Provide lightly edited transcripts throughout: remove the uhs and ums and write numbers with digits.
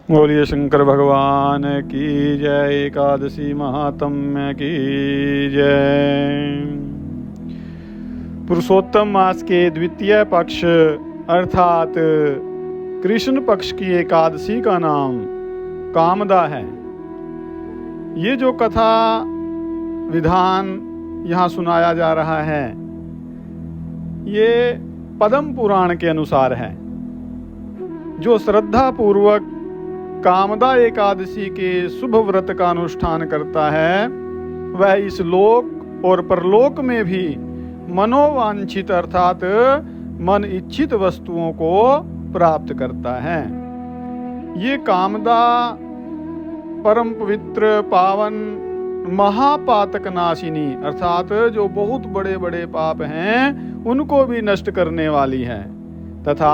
बोलिए शंकर भगवान की जय। एकादशी महात्म्य की जय। पुरुषोत्तम मास के द्वितीय पक्ष अर्थात कृष्ण पक्ष की एकादशी का नाम कामदा है। ये जो कथा विधान यहाँ सुनाया जा रहा है ये पद्म पुराण के अनुसार है। जो श्रद्धा पूर्वक कामदा एकादशी के शुभ व्रत का अनुष्ठान करता है वह इस लोक और परलोक में भी मनोवांछित अर्थात मन इच्छित वस्तुओं को प्राप्त करता है। ये कामदा परम पवित्र पावन महापातक नाशिनी अर्थात जो बहुत बड़े बड़े पाप हैं उनको भी नष्ट करने वाली है तथा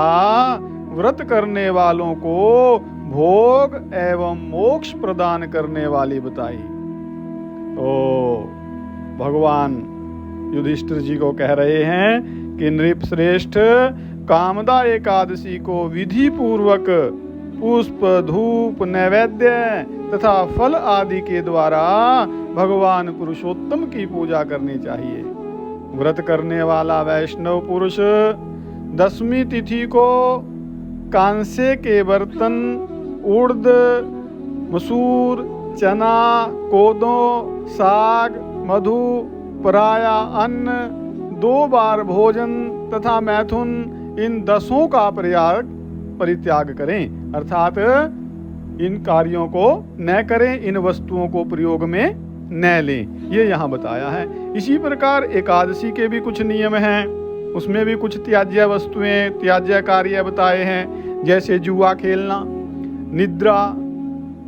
व्रत करने वालों को भोग एवं मोक्ष प्रदान करने वाली बताई। तो भगवान युधिष्ठिर जी को कह रहे हैं कि नृप श्रेष्ठ कामदा एकादशी को विधि पूर्वक पुष्प धूप नैवेद्य तथा फल आदि के द्वारा भगवान पुरुषोत्तम की पूजा करनी चाहिए। व्रत करने वाला वैष्णव पुरुष दशमी तिथि को कांसे के बर्तन उड़द मसूर चना कोदों साग मधु पराया अन्न 2 बार भोजन तथा मैथुन इन 10 का परित्याग करें अर्थात इन कार्यों को न करें, इन वस्तुओं को प्रयोग में न लें, ये यहाँ बताया है। इसी प्रकार एकादशी के भी कुछ नियम हैं, उसमें भी कुछ त्याज्य वस्तुएं त्याज्य कार्य बताए हैं, जैसे जुआ खेलना, निद्रा,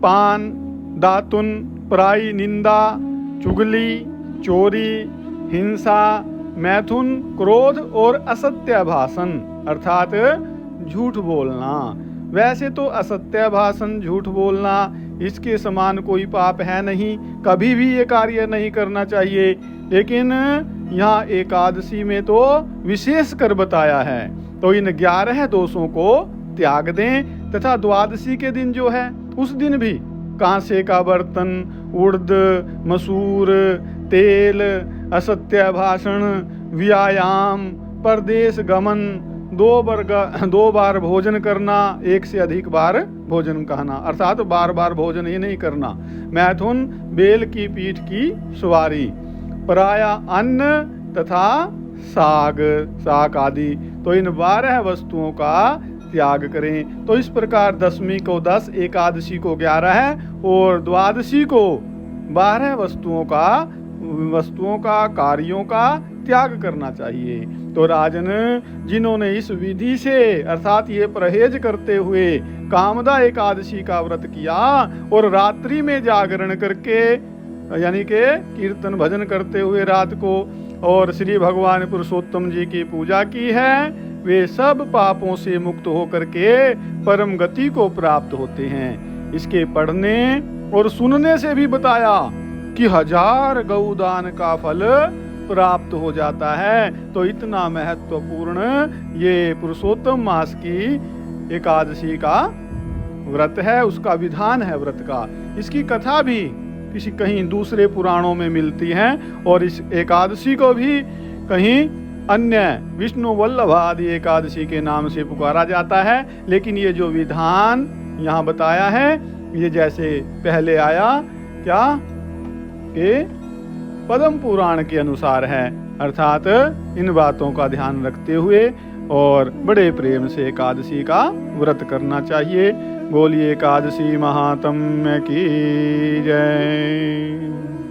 पान, दातुन, पराई निंदा, चुगली, चोरी, हिंसा, मैथुन, क्रोध और असत्य भाषण अर्थात झूठ बोलना। वैसे तो असत्य भाषण झूठ बोलना इसके समान कोई पाप है नहीं, कभी भी ये कार्य नहीं करना चाहिए, लेकिन यहाँ एकादशी में तो विशेष कर बताया है। तो इन 11 दोषों को त्याग दें तथा द्वादशी के दिन जो है उस दिन भी कांसे का बर्तन उड़द मसूर तेल असत्य भाषण व्यायाम परदेश गमन 2 बार भोजन करना, 1 से अधिक बार भोजन कहना अर्थात बार बार भोजन ही नहीं करना, मैथुन बेल की पीठ की सवारी, पराया अन्न तथा साग आदि, तो इन 12 वस्तुओं का त्याग करें। तो इस प्रकार दशमी को 10, एकादशी को 11 है और द्वादशी को 12 वस्तुओं का कार्यों का त्याग करना चाहिए। तो राजन जिन्होंने इस विधि से अर्थात ये परहेज करते हुए कामदा एकादशी का व्रत किया और रात्रि में जागरण करके यानी के कीर्तन भजन करते हुए रात को और श्री भगवान पुरुषोत्तम जी की पूजा की है, वे सब पापों से मुक्त होकर के परम गति को प्राप्त होते हैं। इसके पढ़ने और सुनने से भी बताया कि 1000 गौदान का फल प्राप्त हो जाता है। तो इतना महत्वपूर्ण ये पुरुषोत्तम मास की एकादशी का व्रत है, उसका विधान है व्रत का। इसकी कथा भी कहीं दूसरे पुराणों में मिलती है और इस एकादशी को भी कहीं अन्य विष्णु वल्लभ आदि एकादशी के नाम से पुकारा जाता है। लेकिन ये जो विधान यहाँ बताया है ये जैसे पहले आया क्या कि पद्म पुराण के अनुसार है, अर्थात इन बातों का ध्यान रखते हुए और बड़े प्रेम से एकादशी का व्रत करना चाहिए। बोलिए एकादशी महात्म्य की जय।